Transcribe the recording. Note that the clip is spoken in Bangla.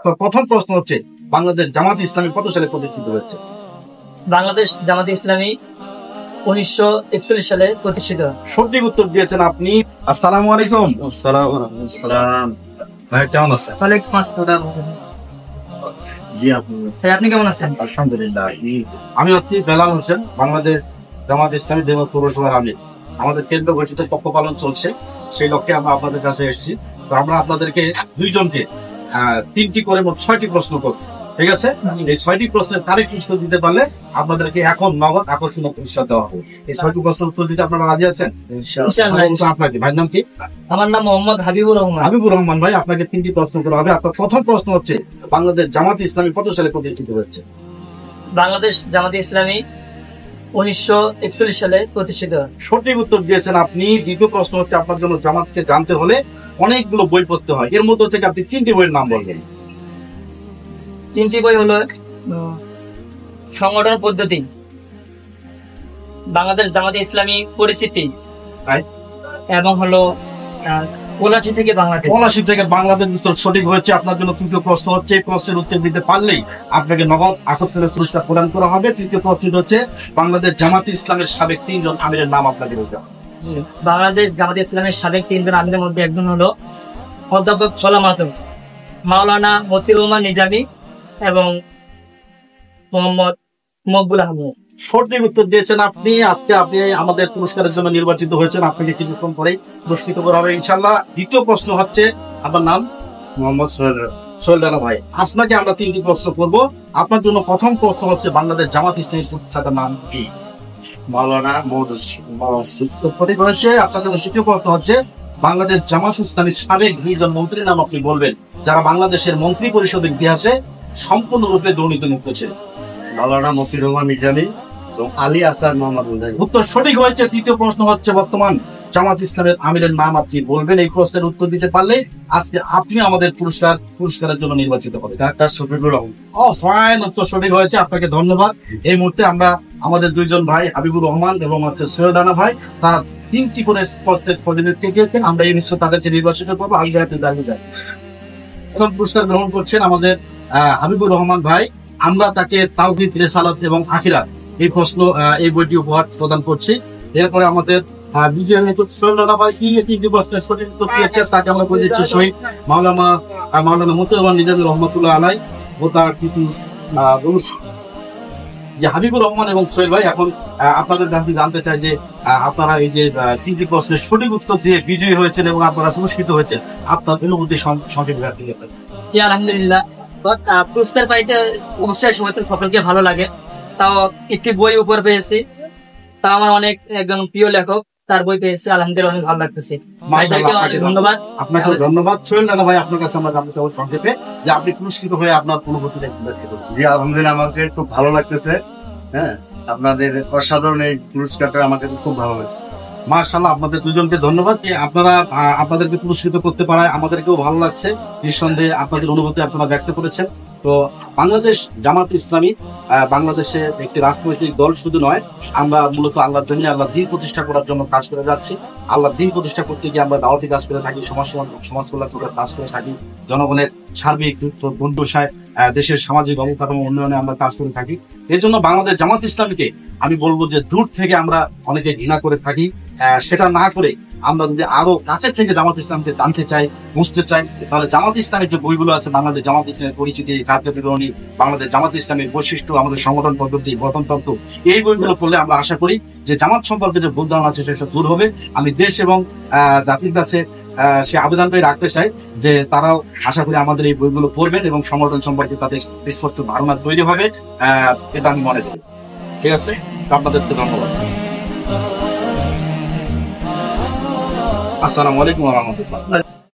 তো প্রথম প্রশ্ন হচ্ছে, বাংলাদেশ জামাত ইসলামী কত সালে প্রতিষ্ঠিত হয়েছে? বাংলাদেশ জামাতে ইসলামী 1941 সালে প্রতিষ্ঠিত। সঠিক উত্তর দিয়েছেন আপনি। আসসালামু আলাইকুম। আসসালাম। ভাই কেমন আছেন? ওয়ালাইকুম আসসালাম। জি আপনি কেমন আছেন? আলহামদুলিল্লাহ। আমি হচ্ছি বেলাল হোসেন, বাংলাদেশ জামাত ইসলামী দেওঘর পৌরসভার আমির। আমাদের কেন্দ্র ঘোষিত পক্ষ পালন চলছে, সেই লক্ষ্যে আমরা আপনাদের কাছে এসেছি। তো আমরা আপনাদেরকে দুইজনকে 3টি করে মোট 6টি প্রশ্ন করব, ঠিক আছে? এই 6টি প্রশ্নের কারেক্ট উত্তর দিতে পারলে আপনাদেরকে এখন নগদ আকর্ষণীয় পুরস্কার দেওয়া হবে। এই 6টি প্রশ্নের উত্তর দিতে আপনারা রাজি আছেন? ইনশাআল্লাহ। আপনাকে ভাইয়ের নাম কি? আমার নাম মোহাম্মদ হাবিবুর রহমান। হাবিবুর রহমান ভাই, আপনাকে 3টি প্রশ্ন করা হবে। আপনার প্রথম প্রশ্ন হচ্ছে, বাংলাদেশ জামাত ইসলামী কত সালে প্রতিষ্ঠিত হয়েছে? বাংলাদেশ জামাতে ইসলামী 1941 সালে প্রতিষ্ঠিত। সঠিক উত্তর দিয়েছেন আপনি। দ্বিতীয় প্রশ্ন হচ্ছে, আপনার জন্য জামাতকে জানতে হলে অনেকগুলো বই পড়তে হয়, এর মধ্যে থেকে আপনি 3টি বইয়ের নাম বলবেন। 3টি বই হলো সংগঠন পদ্ধতি, বাংলাদেশ জামাতে ইসলামী পরিচিতি, এবং হলো পলাশী থেকে বাংলাদেশ। পলাশী থেকে বাংলাদেশ উত্তর সঠিক হয়েছে। আপনার জন্য তৃতীয় প্রশ্ন হচ্ছে, এই প্রশ্নের উত্তর দিতে পারলেই আপনাকে নগদ আকর্ষণীয় পুরস্কার প্রদান করা হবে। তৃতীয় প্রশ্ন হচ্ছে, বাংলাদেশ জামাত ইসলামের সাবেক 3জন আমিরের নাম আপনাকে বলতে হবে। বাংলাদেশ জামাতে ইসলামের সাবেক 3জন আমিরের মধ্যে একজন হলো অধ্যাপক সলাম আতম, মাওলানা মতিউর রহমান নিজামী এবং মোহাম্মদ মকবুল আহমেদ। সঠিক উত্তর দিয়েছেন আপনি। আজকে আপনি আমাদের পুরস্কারের জন্য নির্বাচিত হয়েছেন। আপনাকে কিছুক্ষণ পরেই পুরস্কৃত করা হবে ইনশাল্লাহ। দ্বিতীয় প্রশ্ন হচ্ছে, আপনার নাম? মোহাম্মদ সোহেল রানা ভাই। আপনাকে আমরা 3টি প্রশ্ন করব। আপনার জন্য প্রথম প্রশ্ন হচ্ছে, বাংলাদেশ জামাত ইসলামী প্রতিষ্ঠাতার নাম কি? মাওলানা সঠিক হয়েছে। আপনার জন্য তৃতীয় প্রশ্ন হচ্ছে, বাংলাদেশ জামাত ইসলামীর সাবেক 2জন মন্ত্রীর নাম আপনি বলবেন, যারা বাংলাদেশের মন্ত্রী পরিষদের ইতিহাসে সম্পূর্ণরূপে দুর্নীতিমুক্ত ছিল। মাওলানা মতিউর রহমান নিজামী এবং আলী আসাদ মোহাম্মদ। উত্তর সঠিক হয়েছে। তৃতীয় প্রশ্ন হচ্ছে, বর্তমান জামাত ইসলামের আমিরের নাম আপনি বলবেন। এই প্রশ্নের উত্তর দিতে পারলে আজকে আপনি আমাদের পুরস্কারের জন্য নির্বাচিত হবেন। ডাক্তার শফিকুর রহমান। ফাইন, উত্তর সঠিক হয়েছে। আপনাকে ধন্যবাদ। এই মুহূর্তে আমরা আমাদের 2জন ভাই হাবিবুর রহমান এবং সোহেল রানা ভাই, তারা 3টি করে আমরা এই নিশ্চয় তাদেরকে নির্বাচিত করবো। আগে দাঁড়িয়ে যায় এখন পুরস্কার গ্রহণ করছেন আমাদের হাবিবুর রহমান ভাই। আমরা তাকে তাওহীদ, রিসালাত এবং আখিরাত এই বইটি উপহার প্রদান করছি। এরপরে আমাদের তাকে আমরা বলে দিচ্ছি শহীদ মাওলানা মতিউর রহমান নিজামী রহমতুল্লাহ আলাই ও তার কিছু যে হাবিবুর রহমান এবং সোহেল ভাই। এখন আপনাদের কাছে জানতে চাই যে আপনারা এই যে 3টি প্রশ্নের সঠিক উত্তর দিয়ে বিজয়ী হয়েছেন এবং আপনারা পুরস্কৃত হয়েছেন, আপনার অনুভূতি সংক্ষেপে ব্যক্ত করবেন। জি আলহামদুলিল্লাহ, পুরস্কার পাইতে অবশ্যই সময় সকলকে ভালো লাগে। তাও একটি বই উপর পেয়েছি, তা আমার অনেক একজন প্রিয় লেখক, তার বই পেয়েছি, আলহামদুলিল্লাহ অনেক ভালো লাগতেছে। ধন্যবাদ। আপনাকে ধন্যবাদ। সোহেল রানা ভাই, আপনার কাছে আমরা জানতে চাবো সংক্ষেপে যে আপনি পুরস্কৃত হয়ে আপনার অনুভূতিটা একটু ব্যক্ত করুন। জি আলহামদুলিল্লাহ, আমাকে খুব ভালো লাগতেছে। হ্যাঁ, আপনাদের অসাধারণ এই পুরস্কারটা আমাকে খুব ভালো লাগছে। মাশাআল্লাহ, আপনাদের 2জনকে ধন্যবাদ। আপনারা আপনাদেরকে পুরস্কৃত করতে পারায় আমাদেরকেও ভালো লাগছে। নিঃসন্দেহে আপনাদের অনুভূতি আপনারা ব্যক্ত করেছেন। তো বাংলাদেশ জামাত ইসলামী বাংলাদেশে একটি রাজনৈতিক দল শুধু নয়, আমরা মূলত আল্লাহর জন্য, আল্লাহ দ্বীন প্রতিষ্ঠা করার জন্য কাজ করে যাচ্ছি। আল্লাহ দ্বীন প্রতিষ্ঠা করতে গিয়ে আমরা দাওয়াতি কাজ করে থাকি, সমাজ কল্যাণ কাজ করে থাকি, জনগণের সার্বিক বন্ধুসায় দেশের সামাজিক অবকাঠামো উন্নয়নে আমরা কাজ করে থাকি। এর জন্য বাংলাদেশ জামাত ইসলামীকে আমি বলবো যে দূর থেকে আমরা অনেকে ঘৃণা করে থাকি, সেটা না করে আমরা যদি আরো কাছে থেকে জামাত ইসলামকে জানতে চাই, বুঝতে চাই, তাহলে জামাত ইসলামের যে বইগুলো আছে, বাংলাদেশ জামাত ইসলামের পরিচিতি, কার্য বিবরণী, বাংলাদেশ জামাত ইসলামের বৈশিষ্ট্য, আমাদের সংগঠন পদ্ধতি, গঠনতন্ত্র, এই বইগুলো পড়লে আমরা আশা করি যে জামাত সম্পর্কে যে ভুল ধারণা আছে সেসব দূর হবে। আমি দেশ এবং জাতির কাছে সে আবেদনটাই রাখতে চাই যে তারাও আশা করি আমাদের এই বইগুলো পড়বেন এবং সংগঠন সম্পর্কে তাদের স্পষ্ট ধারণা তৈরি হবে, এটা আমি মনে করি। ঠিক আছে, আপনাদেরকে ধন্যবাদ। আসসালামু আলাইকুম ওয়া রাহমাতুল্লাহ।